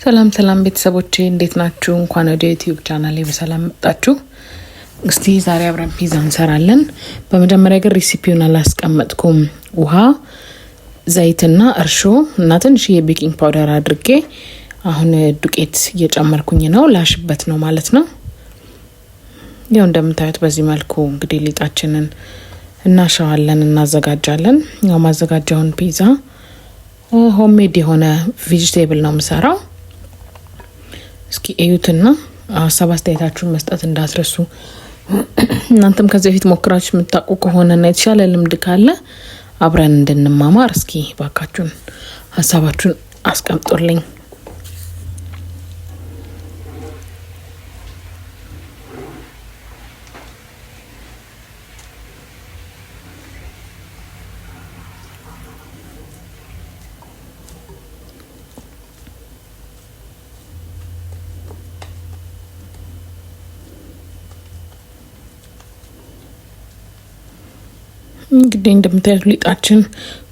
ሰላም ሰላም ቤተሰቦቼ እንዴት ናችሁ? እንኳን ወደ ዩቲዩብ ቻናሌ በሰላም መጣችሁ። እስቲ ዛሬ አብረን ፒዛ እንሰራለን። በመጀመሪያ ግን ሬሲፒውን አላስቀመጥኩም። ውሃ፣ ዘይትና እርሾ እና ትንሽ የቤኪንግ ፓውደር አድርጌ አሁን ዱቄት እየጨመርኩኝ ነው። ላሽበት ነው ማለት ነው። ያው እንደምታዩት በዚህ መልኩ እንግዲህ ሊጣችንን እናሻዋለን እናዘጋጃለን። ያው ማዘጋጃውን ፒዛ ሆምሜድ የሆነ ቬጂቴብል ነው የምሰራው። እስኪ እዩትና ሀሳብ አስተያየታችሁን መስጠት እንዳትረሱ። እናንተም ከዚህ በፊት ሞክራችሁ የምታውቁ ከሆነና የተሻለ ልምድ ካለ አብረን እንድንማማር እስኪ ባካችሁን ሀሳባችሁን አስቀምጡልኝ። እንግዲህ እንደምታዩት ሊጣችን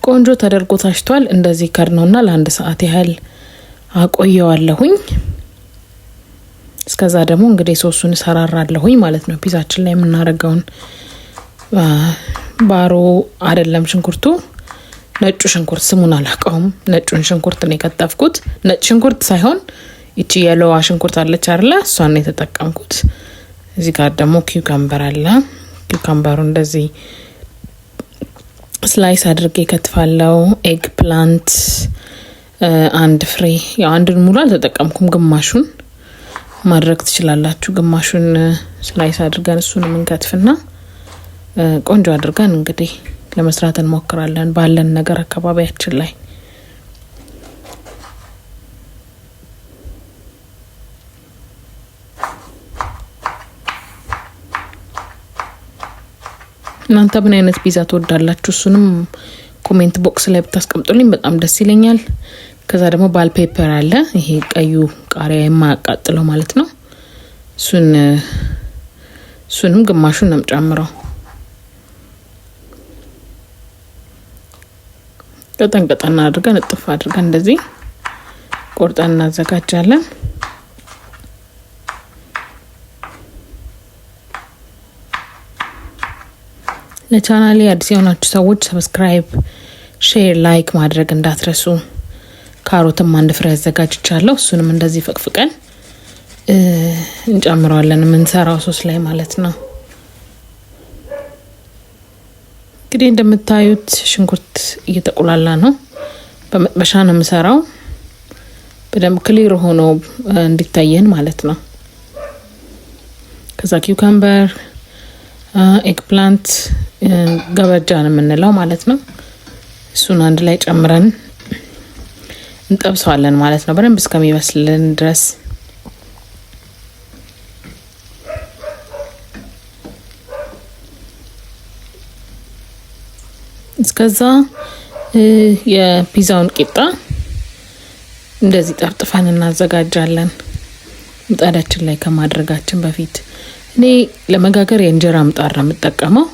ቆንጆ ተደርጎ ታሽቷል። እንደዚህ ከርነውና ለአንድ ሰዓት ያህል አቆየዋለሁኝ። እስከዛ ደግሞ እንግዲህ ሶሱን ሰራራለሁኝ ማለት ነው። ፒዛችን ላይ የምናረጋውን ባሮ አይደለም ሽንኩርቱ፣ ነጩ ሽንኩርት ስሙን አላውቀውም። ነጩን ሽንኩርት ነው የከተፍኩት። ነጭ ሽንኩርት ሳይሆን እቺ የለዋ ሽንኩርት አለች አይደለ? እሷን ነው የተጠቀምኩት። እዚህ ጋር ደግሞ ኪውካምበር አለ። ኪውካምበሩ እንደዚህ ስላይስ አድርጌ ከትፋለው። ኤግ ፕላንት አንድ ፍሬ፣ ያው አንዱን ሙሉ አልተጠቀምኩም፣ ግማሹን ማድረግ ትችላላችሁ። ግማሹን ስላይስ አድርገን እሱን እንከትፍና ቆንጆ አድርገን እንግዲህ ለመስራት እንሞክራለን ባለን ነገር አካባቢያችን ላይ። እናንተ ምን አይነት ፒዛ ትወዳላችሁ? እሱንም ኮሜንት ቦክስ ላይ ብታስቀምጡልኝ በጣም ደስ ይለኛል። ከዛ ደግሞ ባል ፔፐር አለ፣ ይሄ ቀዩ ቃሪያ የማያቃጥለው ማለት ነው። እሱንም ግማሹን ነው ጨምረው ቀጠን አድርገን እጥፍ አድርገን እንደዚህ ቆርጠን እናዘጋጃለን። ለቻናሌ አዲስ የሆናችሁ ሰዎች ሰብስክራይብ፣ ሼር፣ ላይክ ማድረግ እንዳትረሱ። ካሮትም አንድ ፍሬ አዘጋጅቻለሁ። እሱንም እንደዚህ ፍቅፍቀን እንጨምረዋለን የምንሰራው ሶስ ላይ ማለት ነው። እንግዲህ እንደምታዩት ሽንኩርት እየተቆላላ ነው። በመጥበሻ ነው የምሰራው በደንብ ክሊር ሆኖ እንዲታየን ማለት ነው። ከዛ ኪውካምበር፣ ኤግ ፕላንት ገበጃ ነው የምንለው ማለት ነው። እሱን አንድ ላይ ጨምረን እንጠብሰዋለን ማለት ነው በደንብ እስከሚበስልን ድረስ። እስከዛ የፒዛውን ቂጣ እንደዚህ ጠፍጥፈን እናዘጋጃለን ምጣዳችን ላይ ከማድረጋችን በፊት። እኔ ለመጋገር የእንጀራ ምጣድ ነው የምጠቀመው።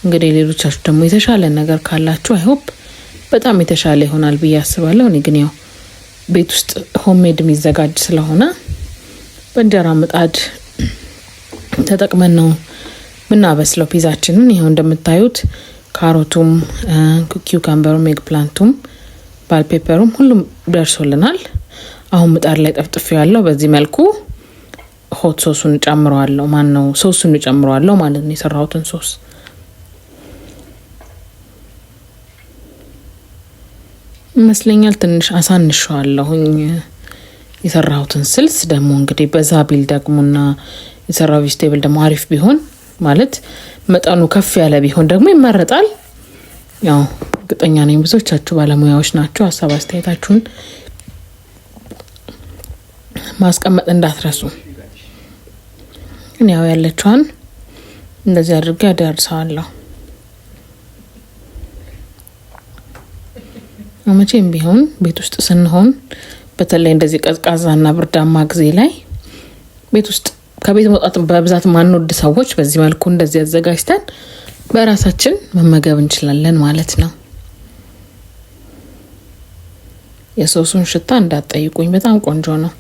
እንግዲህ ሌሎቻችሁ ደግሞ የተሻለ ነገር ካላችሁ አይሆፕ በጣም የተሻለ ይሆናል ብዬ አስባለሁ። እኔ ግን ያው ቤት ውስጥ ሆምሜድ የሚዘጋጅ ስለሆነ በእንጀራ ምጣድ ተጠቅመን ነው ምናበስለው ፒዛችንን። ይሄው እንደምታዩት ካሮቱም፣ ኪውካምበሩም፣ ኤግ ፕላንቱም፣ ባል ፔፐሩም ሁሉም ደርሶልናል። አሁን ምጣድ ላይ ጠፍጥፌው ያለው በዚህ መልኩ ሆት ሶሱን ጨምረዋለሁ። ሶሱን ጨምረዋለሁ ማለት ነው። የሰራሁትን ሶስ መስለኛል ትንሽ አሳንሻለሁኝ የሰራሁትን ስልስ። ደግሞ እንግዲህ በዛቢል ደግሞና የሰራው ቬጂቴብል ደግሞ አሪፍ ቢሆን ማለት መጠኑ ከፍ ያለ ቢሆን ደግሞ ይመረጣል። ያው እርግጠኛ ነኝ ብዙዎቻችሁ ባለሙያዎች ናችሁ። ሀሳብ አስተያየታችሁን ማስቀመጥ እንዳትረሱ። ያው ያለችዋን እንደዚህ አድርጌ አደርሳለሁ። መቼም ቢሆን ቤት ውስጥ ስንሆን በተለይ እንደዚህ ቀዝቃዛና ብርዳማ ጊዜ ላይ ቤት ውስጥ ከቤት መውጣት በብዛት ማንወድ ሰዎች በዚህ መልኩ እንደዚህ አዘጋጅተን በራሳችን መመገብ እንችላለን ማለት ነው። የሶሱን ሽታ እንዳትጠይቁኝ በጣም ቆንጆ ነው።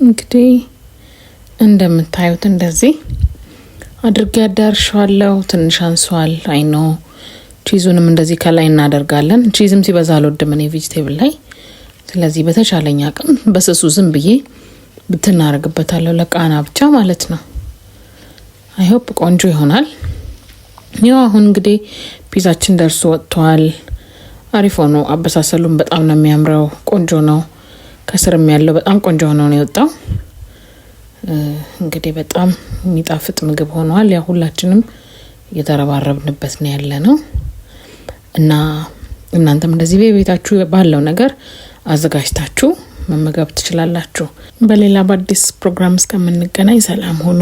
እንግዲህ እንደምታዩት እንደዚህ አድርጌ አዳርሻለሁ። ትንሽ አንሷል አይ ኖ። ቺዙንም እንደዚህ ከላይ እናደርጋለን። ቺዝም ሲበዛ አልወድም እኔ ቬጂቴብል ላይ። ስለዚህ በተቻለኝ አቅም በስሱ ዝም ብዬ ብትናረግበታለሁ ለቃና ብቻ ማለት ነው። አይ ሆፕ ቆንጆ ይሆናል። ያው አሁን እንግዲህ ፒዛችን ደርሶ ወጥቷል። አሪፍ ሆኖ አበሳሰሉም በጣም ነው የሚያምረው። ቆንጆ ነው። ከስርም ያለው በጣም ቆንጆ ሆኖ ነው የወጣው። እንግዲህ በጣም የሚጣፍጥ ምግብ ሆኗል። ያ ሁላችንም እየተረባረብንበት ነው ያለነው እና እናንተም እንደዚህ በቤታችሁ ባለው ነገር አዘጋጅታችሁ መመገብ ትችላላችሁ። በሌላ በአዲስ ፕሮግራም እስከምንገናኝ ሰላም ሁኑ።